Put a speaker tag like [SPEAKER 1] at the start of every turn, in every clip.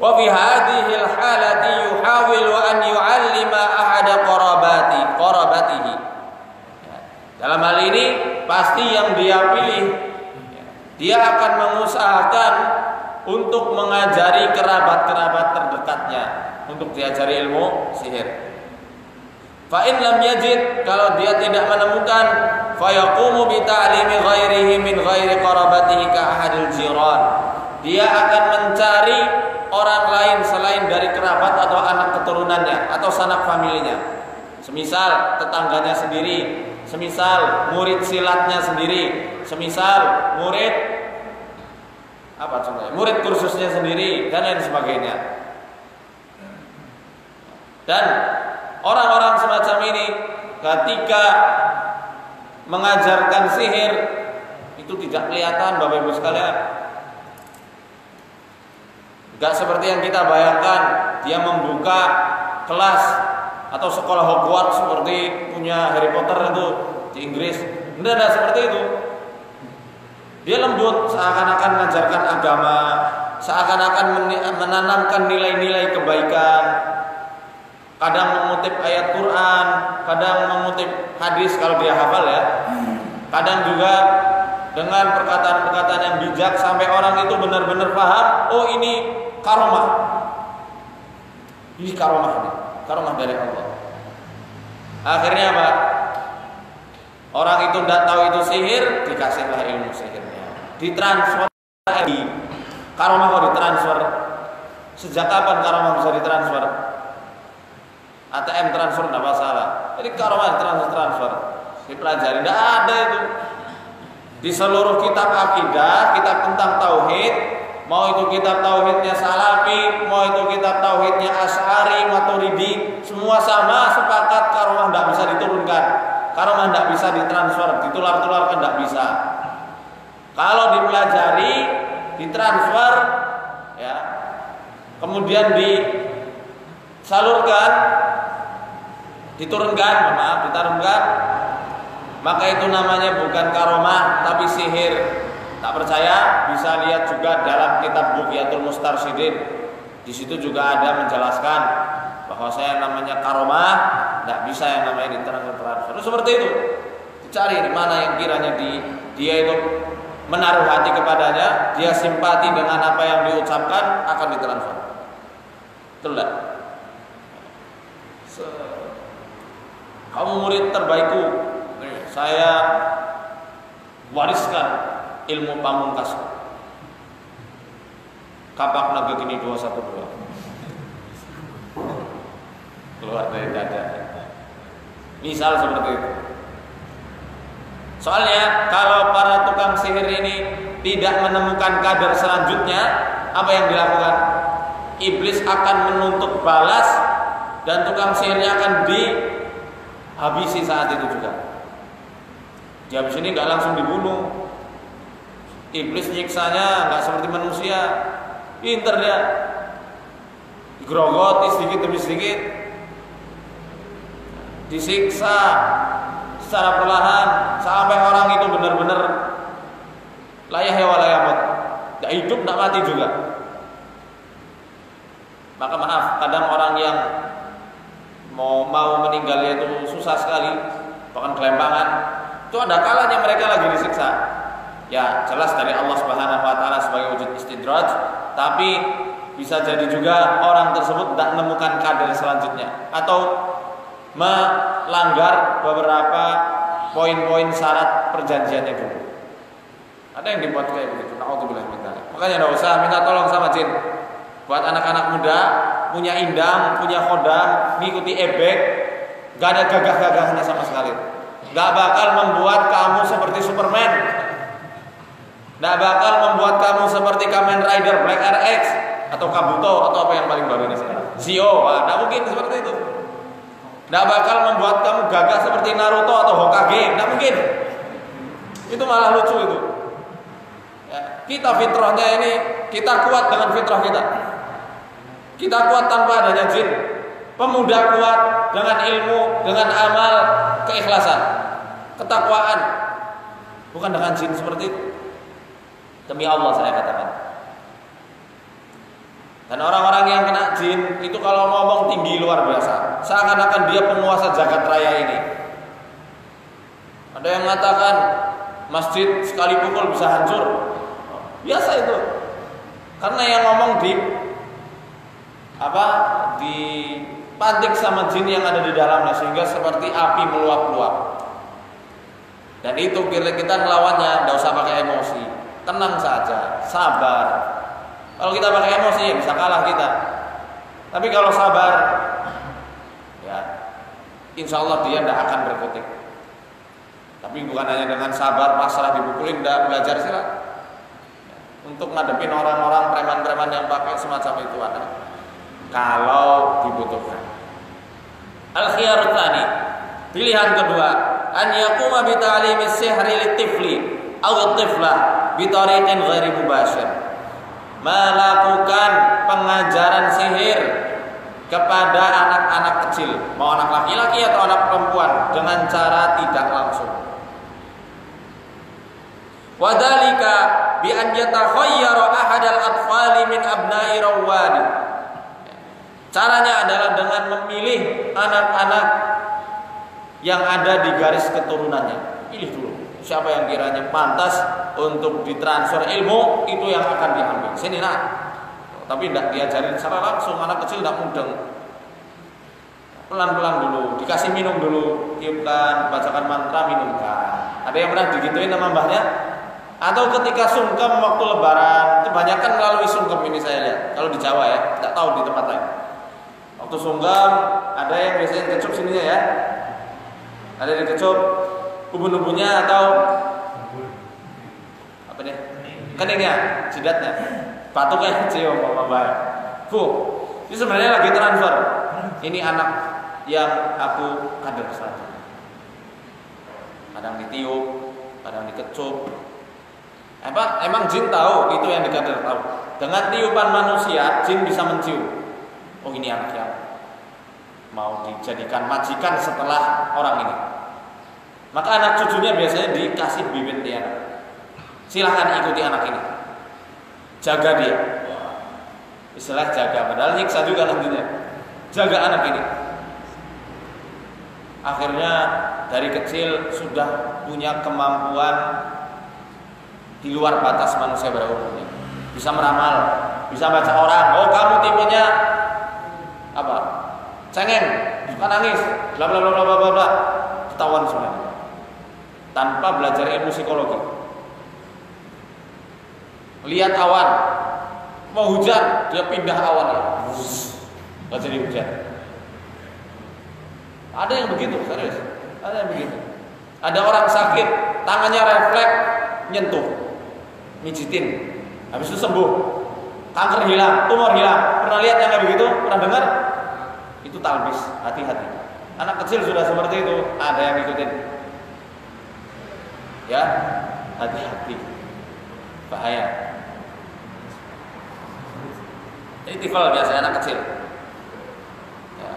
[SPEAKER 1] Wa fi hadhihi al-halati yuhawilu an yu'allima ahada qarabatihi. Dalam hal ini pasti yang dia pilih, dia akan mengusahakan untuk mengajari kerabat-kerabat terdekatnya untuk diajari ilmu sihir. Fa in lam yajid, kalau dia tidak menemukan, fa yaqumu bi ta'limi ghairihi min ghairi qarabatihi ka ahadil jiran. Dia akan mencari orang lain selain dari kerabat atau anak keturunannya atau sanak familinya. Semisal tetangganya sendiri, semisal murid silatnya sendiri, semisal murid apa contohnya? Murid kursusnya sendiri dan lain sebagainya. Dan orang-orang semacam ini ketika mengajarkan sihir itu tidak kelihatan, Bapak Ibu sekalian. Gak seperti yang kita bayangkan, dia membuka kelas atau sekolah Hogwarts seperti punya Harry Potter itu di Inggris. Tidak seperti itu. Dia lembut, seakan-akan mengajarkan agama, seakan-akan menanamkan nilai-nilai kebaikan. Kadang mengutip ayat Quran, kadang mengutip hadis kalau dia hafal ya. Kadang juga dengan perkataan-perkataan yang bijak sampai orang itu benar-benar paham, oh ini karomah. Ini karomah dari Allah. Akhirnya apa? Orang itu tidak tahu itu sihir, dikasihlah ilmu sihirnya, ditransfer. Karomah kok ditransfer? Sejak kapan karomah bisa ditransfer? ATM transfer tidak masalah. Jadi karomah transfer, dipelajari. Tidak ada itu. Di seluruh kitab akidah, kitab tentang tauhid, mau itu kitab tauhidnya Salafi, mau itu kitab tauhidnya Asy'ari, Maturidi, semua sama sepakat karomah tidak bisa diturunkan. Karomah tidak bisa ditransfer, ditular-tularkan tidak bisa. Kalau dipelajari, ditransfer, ya, kemudian disalurkan, diturunkan, maka itu namanya bukan karomah tapi sihir. Tak percaya bisa lihat juga dalam kitab Bughyatul Mustarsyidin. Di situ juga ada menjelaskan bahwa yang namanya karomah tidak bisa yang namanya ditransfer. Seperti itu. Dicari ini mana yang kiranya dia itu menaruh hati kepadanya, dia simpati dengan apa yang diucapkan, akan ditransfer. Itulah. Kamu murid terbaikku, saya wariskan ilmu pamungkas. Kapak naga gini 212 keluar dari dada. Misal seperti itu. Soalnya kalau para tukang sihir ini tidak menemukan kader selanjutnya, apa yang dilakukan? Iblis akan menuntut balas dan tukang sihirnya akan dihabisi saat itu juga. Habis ini nggak langsung dibunuh. Iblis nyiksanya nggak seperti manusia, pinter dia, digerogoti sedikit demi sedikit, disiksa secara perlahan sampai orang itu benar-benar layah ya walayamut, nggak hidup nggak mati juga. Maka maaf, kadang orang yang mau meninggalnya itu susah sekali, bahkan kelempangan. Itu ada kalanya mereka lagi disiksa. Ya jelas dari Allah Subhanahu Wa Taala sebagai wujud istidraj, tapi bisa jadi juga orang tersebut tidak menemukan kader selanjutnya atau melanggar beberapa poin-poin syarat perjanjiannya dulu. Ada yang dibuat kayak begitu. Nauzubillah min dzalik. Makanya tidak usah minta tolong sama jin. Buat anak-anak muda punya indang, punya khodam, ngikuti ebek, gak ada gagah-gagahannya sama sekali. Gak bakal membuat kamu seperti Superman. Gak bakal membuat kamu seperti Kamen Rider Black RX atau Kabuto atau apa yang paling baru ini sekarang, Zio. Gak mungkin seperti itu. Gak bakal membuat kamu gagah seperti Naruto atau Hokage. Gak mungkin. Itu malah lucu itu. Ya, kita fitrahnya ini, kita kuat dengan fitrah kita. Kita kuat tanpa adanya jin. Pemuda kuat dengan ilmu, dengan amal, keikhlasan, ketakwaan. Bukan dengan jin seperti itu. Demi Allah saya katakan. Dan orang-orang yang kena jin itu kalau ngomong tinggi luar biasa, seakan-akan dia penguasa jagat raya ini. Ada yang mengatakan masjid sekali pukul bisa hancur. Biasa itu. Karena yang ngomong dipantik sama jin yang ada di dalamnya sehingga seperti api meluap-luap. Dan itu kita melawannya tidak usah pakai emosi, tenang saja, sabar. Kalau kita pakai emosi ya bisa kalah kita. Tapi kalau sabar, ya insya Allah dia tidak akan berkutik. Tapi bukan hanya dengan sabar, pasrah, dipukulin, tidak belajar silat. Untuk ngadepin orang-orang preman-preman yang pakai semacam itu ada. Kalau dibutuhkan. Al-khiyarut tsani, pilihan kedua, an yaquma bi ta'limi sihri litifli aw tiflah bi tariqin ghairi mubashir. Melakukan pengajaran sihir kepada anak-anak kecil, mau anak laki-laki atau anak perempuan, dengan cara tidak langsung. Wadhalika bi an yatakhayyara ahadal atfali min abna'i rawadi. Caranya adalah dengan memilih anak-anak yang ada di garis keturunannya. Pilih dulu siapa yang kiranya pantas untuk ditransfer ilmu, itu yang akan diambil. Sini nak. Tapi tidak diajarin secara langsung, anak kecil tidak mudeng. Pelan-pelan dulu, dikasih minum dulu, tiupkan, bacakan mantra, minumkan. Ada yang pernah digituin sama mbahnya? Atau ketika sungkem waktu lebaran, kebanyakan melalui sungkem ini saya lihat. Kalau di Jawa ya, tidak tahu di tempat lain. Waktu sungkem ada yang biasanya kecup sininya ya, ada yang kecup ubun-ubunnya atau apa nih? Keningnya, jidatnya, batuknya cium sama mbak. Ini sebenarnya lagi transfer. Ini anak yang aku kader saja. Kadang ditiup, kadang dikecup. Emang jin tahu itu yang dikader tahu. Dengan tiupan manusia, jin bisa mencium. Oh ini anak yang mau dijadikan majikan setelah orang ini. Maka anak cucunya biasanya dikasih bibit dia. Silahkan ikuti anak ini, jaga dia. Istilah jaga, padahal nyiksa juga nantinya. Jaga anak ini. Akhirnya dari kecil sudah punya kemampuan di luar batas manusia pada umumnya. Bisa meramal, bisa baca orang. Oh kamu tipenya apa? Cengeng, suka nangis, bla bla bla bla bla bla. Ketahuan sebenarnya. Tanpa belajar ilmu psikologi. Lihat awan, mau hujan, dia pindah awannya. Nggak jadi hujan. Ada yang begitu, serius. Ada yang begitu. Ada orang sakit, tangannya refleks nyentuh, mijitin, habis itu sembuh. Kanker hilang, tumor hilang. Pernah lihat yang kayak begitu? Pernah dengar? Itu talbis, hati-hati. Anak kecil sudah seperti itu, ada yang ngikutin. Ya, hati-hati. Bahaya. Ini tifal biasa anak kecil. Ya.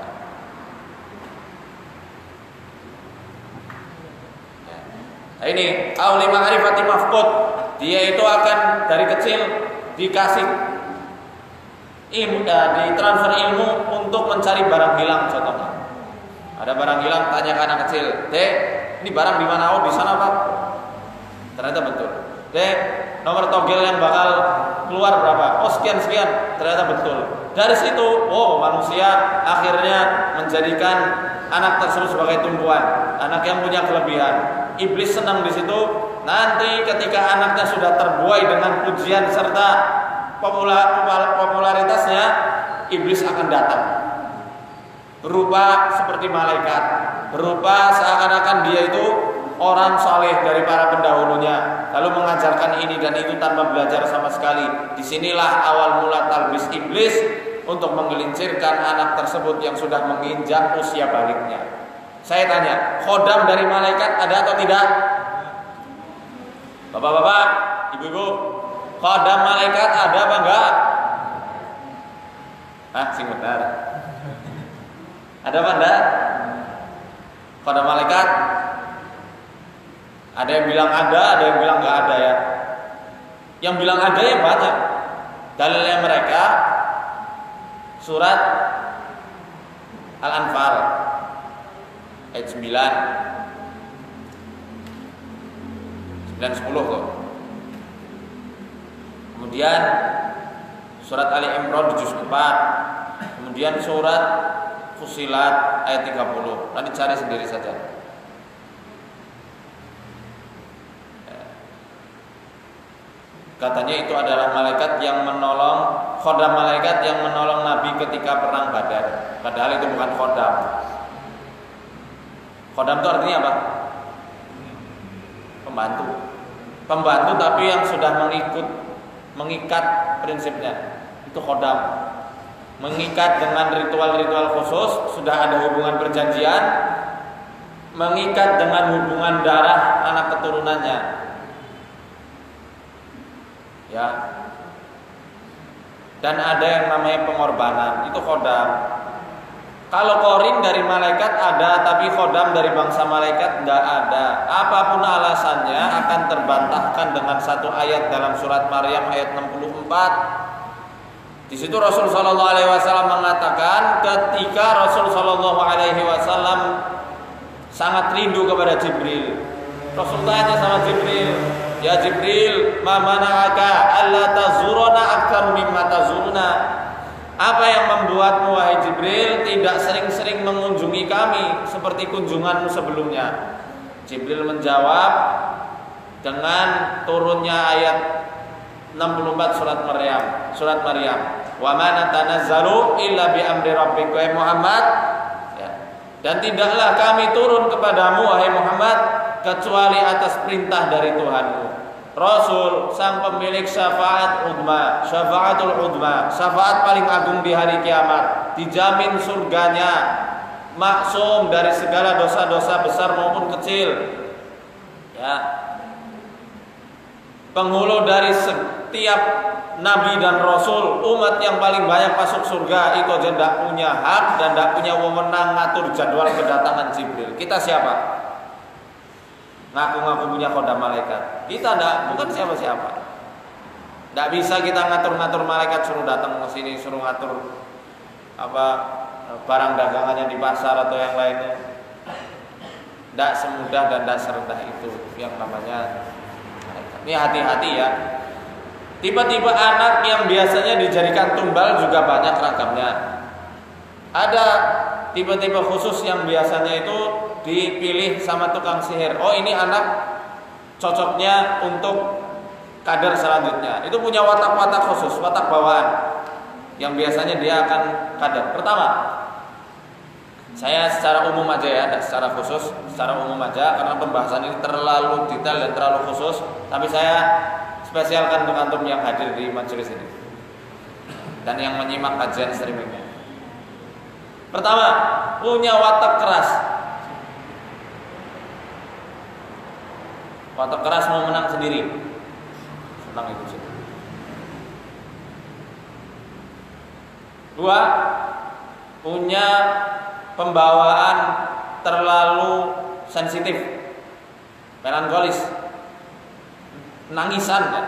[SPEAKER 1] Ya. Nah ini auli ma'rifati mafqud. Dia itu akan dari kecil dikasih ditransfer ilmu untuk mencari barang hilang contohnya. Ada barang hilang, tanya ke anak kecil, "Dek, ini barang di mana?" "Oh, di sana, Pak." Ternyata betul. "Dek, nomor togel yang bakal keluar berapa?" "Oh, sekian-sekian." Ternyata betul. Dari situ, oh, manusia akhirnya menjadikan anak tersebut sebagai tumpuan, anak yang punya kelebihan. Iblis senang di situ. Nanti ketika anaknya sudah terbuai dengan pujian serta popularitasnya, iblis akan datang. Berupa seperti malaikat, berupa seakan-akan dia itu orang saleh dari para pendahulunya, lalu mengajarkan ini dan itu tanpa belajar sama sekali. Disinilah awal mula talbis iblis untuk menggelincirkan anak tersebut yang sudah menginjak usia baliknya. Saya tanya, khodam dari malaikat ada atau tidak? Bapak-bapak, ibu-ibu, khodam malaikat ada apa enggak? Sing benar. Ada apa enggak? Khodam malaikat? Ada yang bilang ada yang bilang enggak ada ya. Yang bilang ada ya banyak. Dalilnya mereka surat Al-Anfal ayat 9 10 tuh. Kemudian surat Ali Imran di juz 4. Kemudian surat Fusilat ayat 30. Nanti cari sendiri saja. Katanya itu adalah malaikat yang menolong, khodam malaikat yang menolong Nabi ketika perang Badar. Padahal itu bukan khodam. Khodam itu artinya apa? Pembantu. Pembantu tapi yang sudah mengikat prinsipnya. Itu khodam. Mengikat dengan ritual-ritual khusus, sudah ada hubungan perjanjian, mengikat dengan hubungan darah anak keturunannya. Ya. Dan ada yang namanya pengorbanan, itu khodam. Kalau korin dari malaikat ada, tapi khodam dari bangsa malaikat tidak ada. Apapun alasannya akan terbantahkan dengan satu ayat dalam surat Maryam ayat 64. Di situ Rasul Shallallahu Alaihi Wasallam mengatakan ketika Rasul Shallallahu Alaihi Wasallam sangat rindu kepada Jibril. Rasul tanya sama Jibril, ya Jibril, ma mana'aka alla tazuruna aktsar mimma tazuruna? Apa yang membuatmu wahai Jibril tidak sering-sering mengunjungi kami seperti kunjunganmu sebelumnya? Jibril menjawab dengan turunnya ayat 64 surat Maryam. Wa ma natanazzalu illa bi amri rabbika Muhammad. Ya. Dan tidaklah kami turun kepadamu wahai Muhammad kecuali atas perintah dari Tuhanmu. Rasul sang pemilik syafaatul udma, syafaat paling agung di hari kiamat, dijamin surganya, maksum dari segala dosa-dosa besar maupun kecil. Ya. Penghulu dari setiap nabi dan rasul, umat yang paling banyak masuk surga itu aja tidak punya hak dan tidak punya wewenang ngatur jadwal kedatangan Jibril. Kita siapa? Ngaku-ngaku punya khodam malaikat. Kita bukan siapa-siapa. Tidak bisa kita ngatur-ngatur malaikat suruh datang ke sini, suruh ngatur barang dagangannya di pasar atau yang lainnya. Tidak semudah dan tidak serendah itu yang namanya. Ini hati-hati ya. Tiba-tiba anak yang biasanya dijadikan tumbal juga banyak ragamnya. Ada tiba-tiba khusus yang biasanya itu dipilih sama tukang sihir. Oh ini anak cocoknya untuk kader selanjutnya. Itu punya watak-watak khusus, watak bawaan yang biasanya dia akan kader. Pertama, saya secara umum aja ya, dan secara khusus, secara umum aja karena pembahasan ini terlalu detail dan terlalu khusus. Tapi saya spesialkan untuk antum yang hadir di majelis ini dan yang menyimak kajian streamingnya. Pertama, punya watak keras. Watak keras mau menang sendiri. Senang itu sih. Dua, punya pembawaan terlalu sensitif, melankolis, nangisan ya.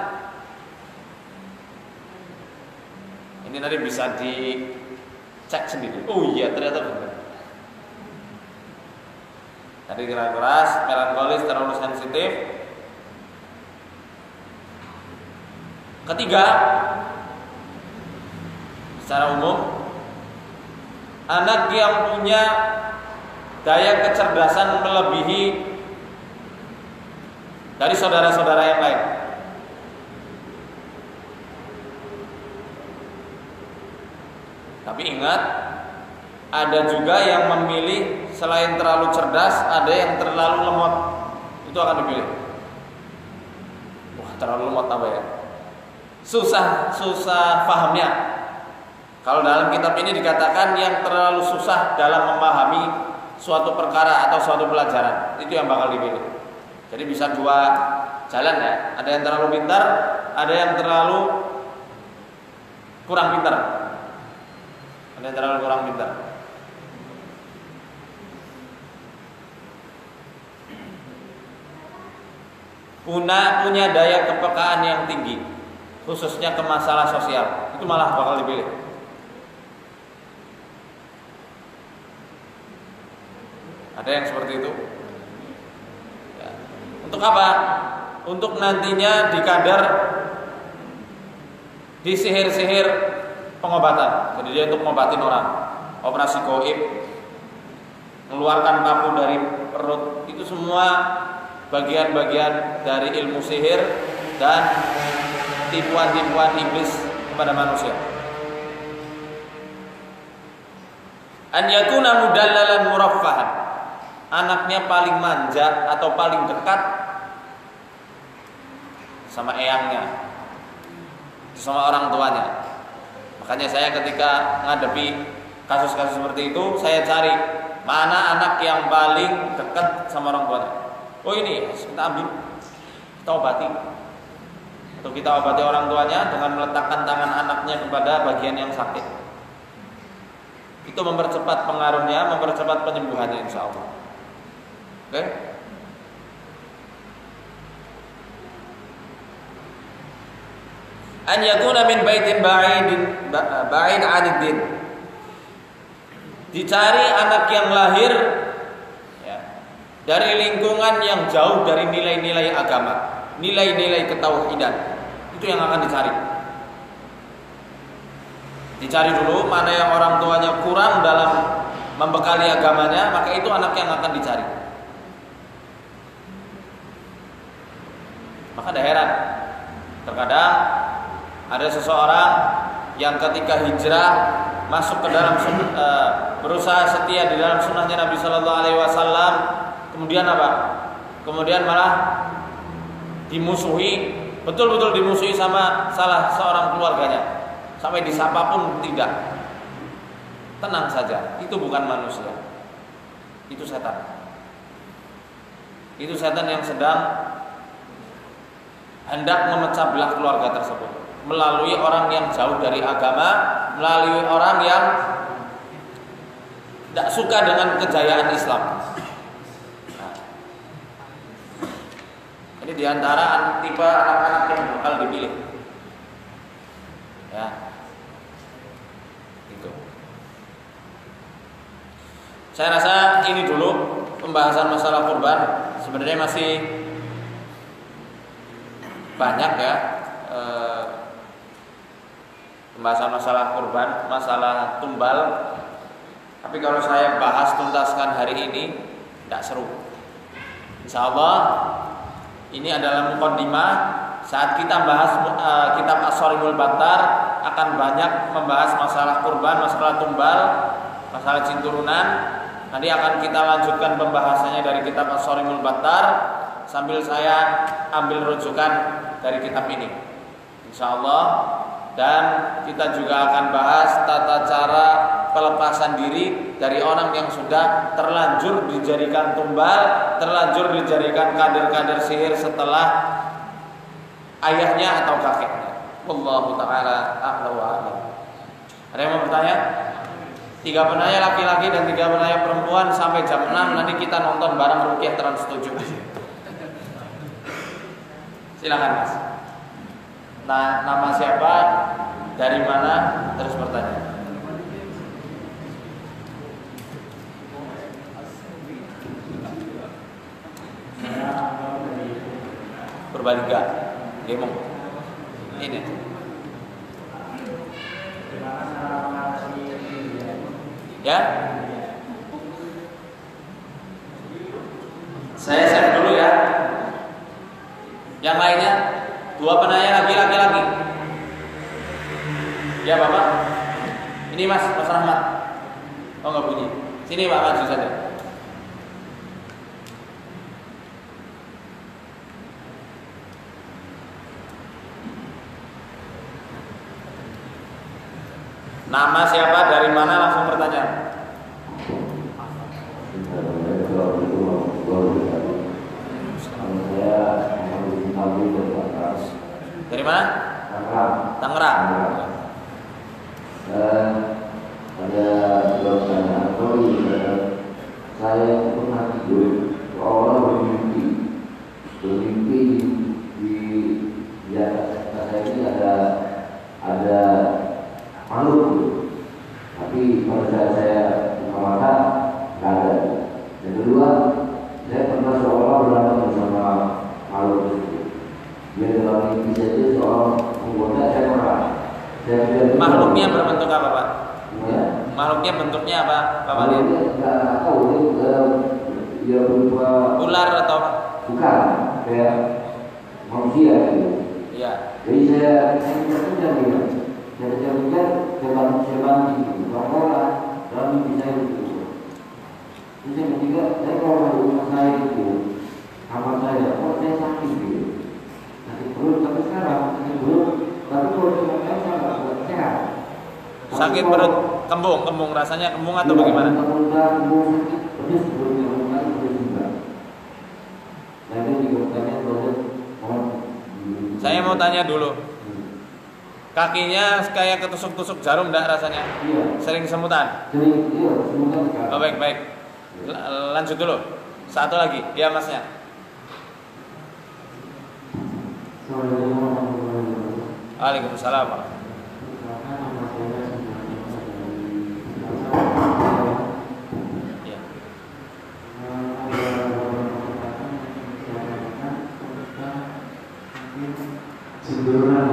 [SPEAKER 1] Ini nanti bisa dicek sendiri. Oh iya ternyata benar. Tadi keras, melankolis, terlalu sensitif. Ketiga, secara umum anak yang punya daya kecerdasan melebihi dari saudara-saudara yang lain. Tapi ingat, ada juga yang memilih selain terlalu cerdas, ada yang terlalu lemot. Itu akan dipilih. Wah, terlalu lemot apa ya? Susah pahamnya. Kalau dalam kitab ini dikatakan yang terlalu susah dalam memahami suatu perkara atau suatu pelajaran, itu yang bakal dipilih. Jadi bisa dua jalan ya. Ada yang terlalu pintar, ada yang terlalu kurang pintar. Ada yang terlalu kurang pintar. Punya daya kepekaan yang tinggi, khususnya ke masalah sosial, itu malah bakal dipilih. Ada yang seperti itu. Ya. Untuk apa? Untuk nantinya dikadar di sihir-sihir pengobatan. Jadi dia untuk mengobatin orang. Operasi goib, mengeluarkan paku dari perut, itu semua bagian-bagian dari ilmu sihir dan tipuan-tipuan iblis kepada manusia. An yakuna mudallalan muraffahan. Anaknya paling manja atau paling dekat sama eyangnya, sama orang tuanya. Makanya saya ketika ngadepi kasus-kasus seperti itu, saya cari mana anak yang paling dekat sama orang tuanya. Oh ini, kita ambil, kita obati. Atau kita obati orang tuanya dengan meletakkan tangan anaknya kepada bagian yang sakit. Itu mempercepat pengaruhnya, mempercepat penyembuhannya insya Allah. Oke? An yakuna min baitin ba'id 'anid din. Dicari anak yang lahir ya, dari lingkungan yang jauh dari nilai-nilai agama, nilai-nilai ketauhidan. Itu yang akan dicari. Dicari dulu mana yang orang tuanya kurang dalam membekali agamanya, maka itu anak yang akan dicari. Maka ada heran, terkadang ada seseorang yang ketika hijrah masuk ke dalam berusaha setia di dalam sunnahnya Nabi Shallallahu Alaihi Wasallam, kemudian apa? Kemudian malah dimusuhi, betul-betul dimusuhi sama salah seorang keluarganya, sampai disapa pun tidak. Tenang saja, itu bukan manusia, itu setan. Itu setan yang sedang hendak memecah belah keluarga tersebut melalui orang yang jauh dari agama, melalui orang yang tidak suka dengan kejayaan Islam. Nah, ini diantara tipe anak-anak yang bakal dipilih. Ya, itu. Saya rasa ini dulu pembahasan masalah kurban. Sebenarnya masih banyak ya pembahasan masalah kurban, masalah tumbal. Tapi kalau saya bahas tuntaskan hari ini tidak seru. Insya Allah ini adalah muqaddimah. Saat kita bahas kitab As-Sarimul Battar akan banyak membahas masalah kurban, masalah tumbal, masalah jin turunan. Nanti akan kita lanjutkan pembahasannya dari kitab As-Sarimul Battar sambil saya ambil rujukan dari kitab ini, insya Allah. Dan kita juga akan bahas tata cara pelepasan diri dari orang yang sudah terlanjur dijadikan tumbal, terlanjur dijadikan kader-kader sihir setelah ayahnya atau kakeknya. Wallahu ta'ala a'la wa a'lam. Ada yang mau bertanya? 3 penanya laki-laki dan 3 penanya perempuan sampai jam 6 nanti kita nonton bareng Ruqyah Trans 7. Silakan Mas. Nah, nama siapa? Dari mana? Terus bertanya. Berbalikan. Gemong. Ini. Ya. Saya save dulu ya. Yang lainnya 2 penanya laki-laki. Ya Bapak. Ini Mas Rahmat. Oh nggak bunyi. Sini Pak, maju saja. Nama siapa, dari mana, langsung bertanya. Dari mana? Tangerang.
[SPEAKER 2] Pada pertanyaan saya pernah tidur, Allah bermimpi di atas saya ini ada makhluk, tapi pada saat saya buka mata nggak ada. Yang kedua, saya pernah seolah berantem bersama makhluk tersebut. Dia dalam mimpi saja seolah menggoda saya orang.
[SPEAKER 1] Makhluknya berbentuk apa, Pak?
[SPEAKER 2] Ya.
[SPEAKER 1] Makhluknya bentuknya apa, Pak Wali?
[SPEAKER 2] Nggak tahu, dia berupa
[SPEAKER 1] ular atau
[SPEAKER 2] bukan, kayak manusia gitu.
[SPEAKER 1] Iya.
[SPEAKER 2] Jadi saya kejar dia, saya kejar, saya bantu gitu, orang dalam mimpi saya itu. Terus yang ketiga, saya kalau di rumah saya itu, kamar saya, saya sakit gitu, sakit perut, tapi sekarang sakit perut, tapi kalau di rumah saya nggak sehat.
[SPEAKER 1] Sakit perut, kembung rasanya kembung atau bagaimana?
[SPEAKER 2] Kembung sakit, pedes perutnya, pedes juga. Nah itu juga pertanyaan bahwa
[SPEAKER 1] saya mau tanya dulu. Kakinya kayak ketusuk-tusuk jarum enggak rasanya?
[SPEAKER 2] Iya.
[SPEAKER 1] Sering semutan?
[SPEAKER 2] Sering, iya, semutan sekali.
[SPEAKER 1] Oh, baik. Lanjut dulu. Satu lagi, ya Masnya. Waalaikumsalam. Ya.
[SPEAKER 3] Cenderungan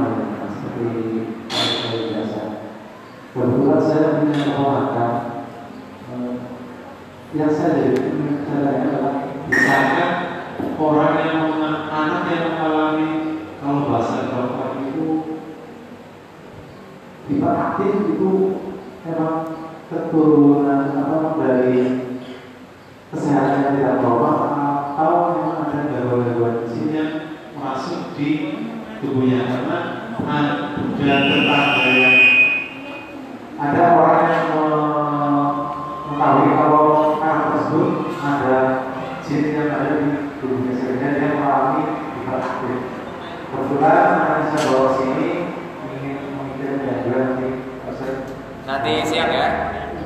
[SPEAKER 3] seperti biasa. Kebetulan saya punya keponakan yang saya jadi adalah misalnya orang yang anak yang mengalami, kalau bahasa dokter itu hiperaktif itu memang keturunan dari kesehatan yang tidak normal atau memang ada gangguan-gangguan jin yang masuk di tubuhnya, karena dan tetangga yang ada orang yang mengetahui kalau anak tersebut ada jin yang ada di tubuhnya sehingga dia mengalami hiperaktif. Kebetulan anak saya bawa sini ingin mengirimnya juga
[SPEAKER 1] nanti siang ya.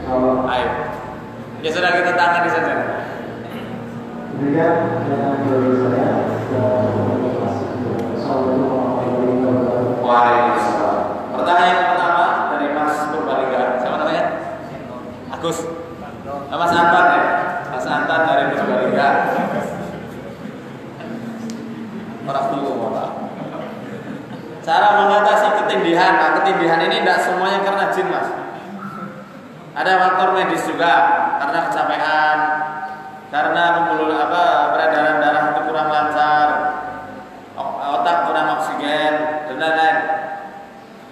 [SPEAKER 3] Kalau
[SPEAKER 1] Ayo. Ya sudah, kita tangani saja.
[SPEAKER 3] demikian dari saya.
[SPEAKER 1] Waalaikumsalam. Pertanyaan pertama dari Mas Purbalingga. Siapa namanya? Agus. Mas Anton ya. Mas Anton dari Purbalingga. Orang dulu Pak. Cara mengatasi ketindihan. Nah, ketindihan ini tidak semuanya karena jin, Mas. Ada faktor medis juga, karena kecapean, karena peredaran darah itu kurang lancar, otak kurang oksigen, dan lain-lain.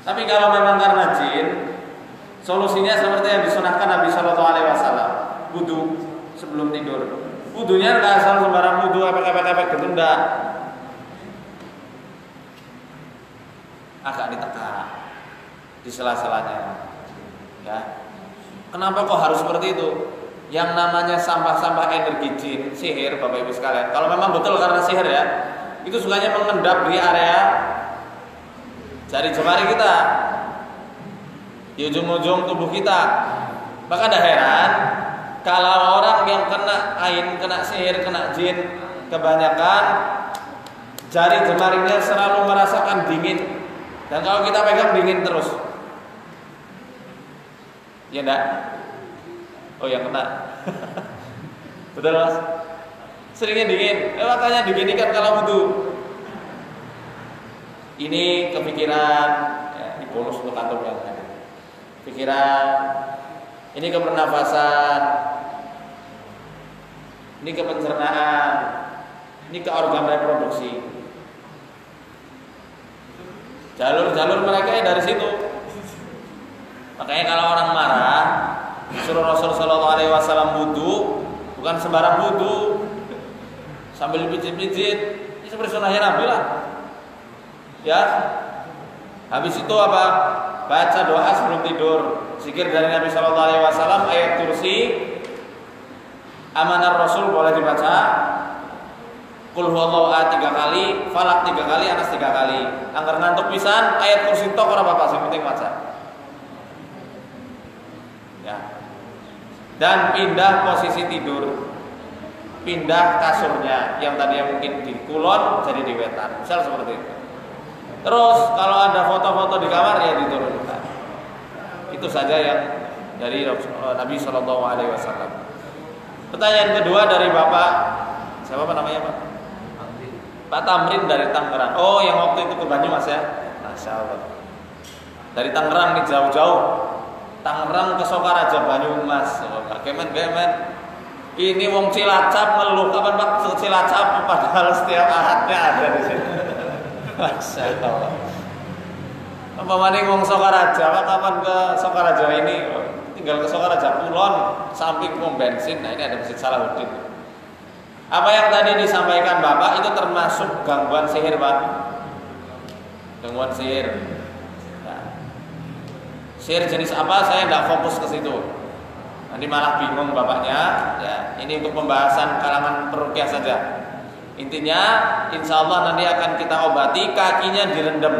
[SPEAKER 1] Tapi kalau memang karena jin, solusinya seperti yang disunahkan Nabi Shallallahu Alaihi Wasallam, wudu sebelum tidur. Wudunya nggak asal sembarang wudu, efek-efek gitu, enggak. Agak ditekan di sela-selanya, ya. Kenapa kok harus seperti itu? Yang namanya sampah-sampah energi jin, sihir, Bapak Ibu sekalian. Kalau memang betul karena sihir ya, itu sukanya mengendap di area jari jemari kita, di ujung-ujung tubuh kita. Maka tidak heran kalau orang yang kena ain, kena sihir, kena jin, kebanyakan jari jemarinya selalu merasakan dingin. Dan kalau kita pegang dingin terus. Ya enggak? Oh yang kena. Betul Mas? Seringnya dingin. Makanya diginikan kalau wudu. Ini kepikiran, ya, di bonus untuk kantor yang ada. Pikiran, ini ke pernafasan, ini ke pencernaan, ini ke organ reproduksi. Jalur-jalur mereka dari situ. Makanya kalau orang marah, suruh Rasul Shallallahu Alaihi Wasallam wudu, bukan sembarang wudu, sambil pijit-pijit, ini seperti sunnahnya Nabi lah. Ya, habis itu apa? Baca doa sebelum tidur, zikir dari Nabi Shallallahu Alaihi Wasallam, ayat kursi, amanah Rasul boleh dibaca, Qul huwallahu ahad 3 kali, Falak 3 kali, Anas 3 kali. Angger ngantuk pisan, ayat kursi tok ora apa-apa, sing penting maca. Ya. Dan pindah posisi tidur, pindah kasurnya, yang tadinya mungkin di kulon jadi di wetan, misal seperti itu. Terus kalau ada foto-foto di kamar ya diturunkan. Itu saja yang dari Nabi Shallallahu Alaihi Wasallam. Pertanyaan kedua dari Bapak, siapa namanya Pak? Pak Tamrin dari Tangerang. Oh, yang waktu itu ke Banyumas ya? Masya Allah. Dari Tangerang nih jauh-jauh. Tangerang ke Sokaraja Banyumas. Kemen. Ini wong Cilacap ngeluh kapan Pak ke Cilacap padahal setiap ahadnya ada di sini. Masya Allah. Apa maning wong Sokaraja, Pak kapan ke Sokaraja ini? Tinggal ke Sokaraja Kulon, samping pom bensin. Nah ini ada Masjid Salahuddin. Apa yang tadi disampaikan Bapak itu termasuk gangguan sihir Pak? Gangguan sihir. Nah, sihir jenis apa? Saya tidak fokus ke situ. Nanti malah bingung Bapaknya. Ya, ini untuk pembahasan kalangan peruqyah saja. Intinya, insya Allah nanti akan kita obati, kakinya direndam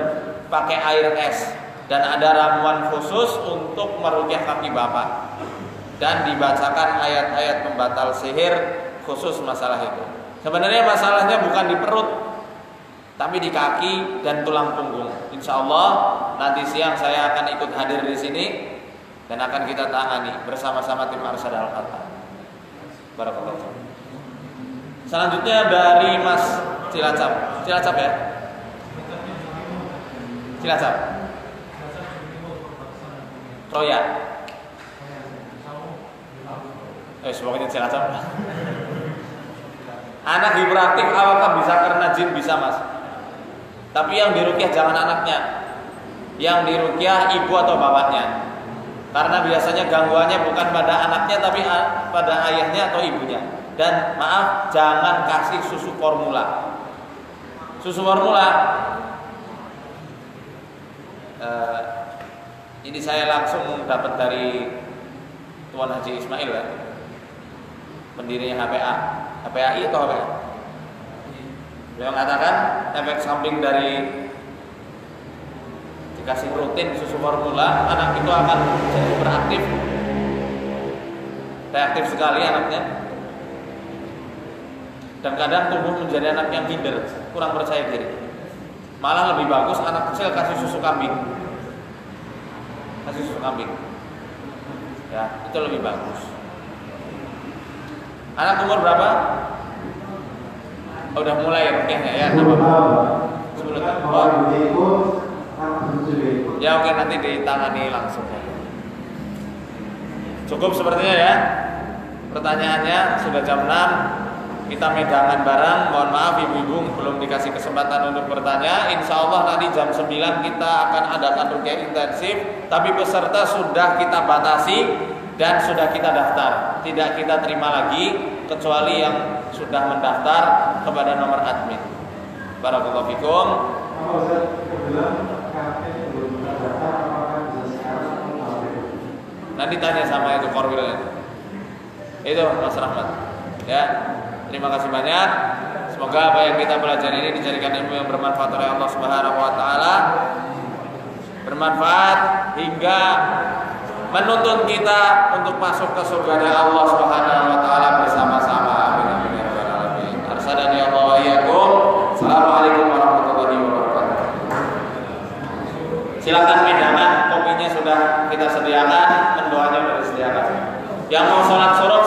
[SPEAKER 1] pakai air es. Dan ada ramuan khusus untuk meruqyah kaki Bapak. Dan dibacakan ayat-ayat pembatal sihir khusus masalah itu. Sebenarnya masalahnya bukan di perut, tapi di kaki dan tulang punggung. Insya Allah nanti siang saya akan ikut hadir di sini dan akan kita tangani bersama-sama tim Arsyad Al-Fatah. Barakallahu. Selanjutnya dari Mas Cilacap ya? Cilacap. Troya. Pokoknya Cilacap. Anak hiperaktif apakah bisa karena jin? Bisa Mas. Tapi yang diruqyah jangan anaknya. Yang diruqyah ibu atau bapaknya. Karena biasanya gangguannya bukan pada anaknya tapi pada ayahnya atau ibunya. Dan maaf, jangan kasih susu formula. Susu formula ini saya langsung dapat dari Tuan Haji Ismail ya, pendirinya HPAI atau HPA. Beliau mengatakan efek samping dari dikasih rutin susu formula, anak itu akan jadi beraktif, reaktif sekali anaknya, dan kadang tumbuh menjadi anak yang minder, kurang percaya diri. Malah lebih bagus anak kecil kasih susu kambing, ya itu lebih bagus. Anak umur berapa? Oh, udah mulai ruqyahnya ya? 10 tahun. Ya oke, nanti ditangani langsung. Cukup sepertinya ya. Pertanyaannya sudah jam 6. Kita medangan barang. Mohon maaf ibu-ibu belum dikasih kesempatan untuk bertanya. Insya Allah nanti jam 9 kita akan adakan ruqyah intensif. Tapi peserta sudah kita batasi dan sudah kita daftar. Tidak kita terima lagi kecuali yang sudah mendaftar kepada nomor admin. Barakallahu fikum. Nanti tanya sama itu korwilnya. Itu Mas Rahmat. Ya, terima kasih banyak. Semoga apa yang kita belajar ini dijadikan ilmu yang bermanfaat oleh Allah Subhanahu wa taala. Bermanfaat hingga menuntun kita untuk masuk ke surga Allah Subhanahu wa taala bersama-sama. Amin amin ya rabbal alamin. Arsadani Allah wa iyyakum. Assalamualaikum warahmatullahi wabarakatuh. Silakan medangan, kopinya sudah kita sediakan, mendoanya sudah disediakan. Yang mau sholat suruk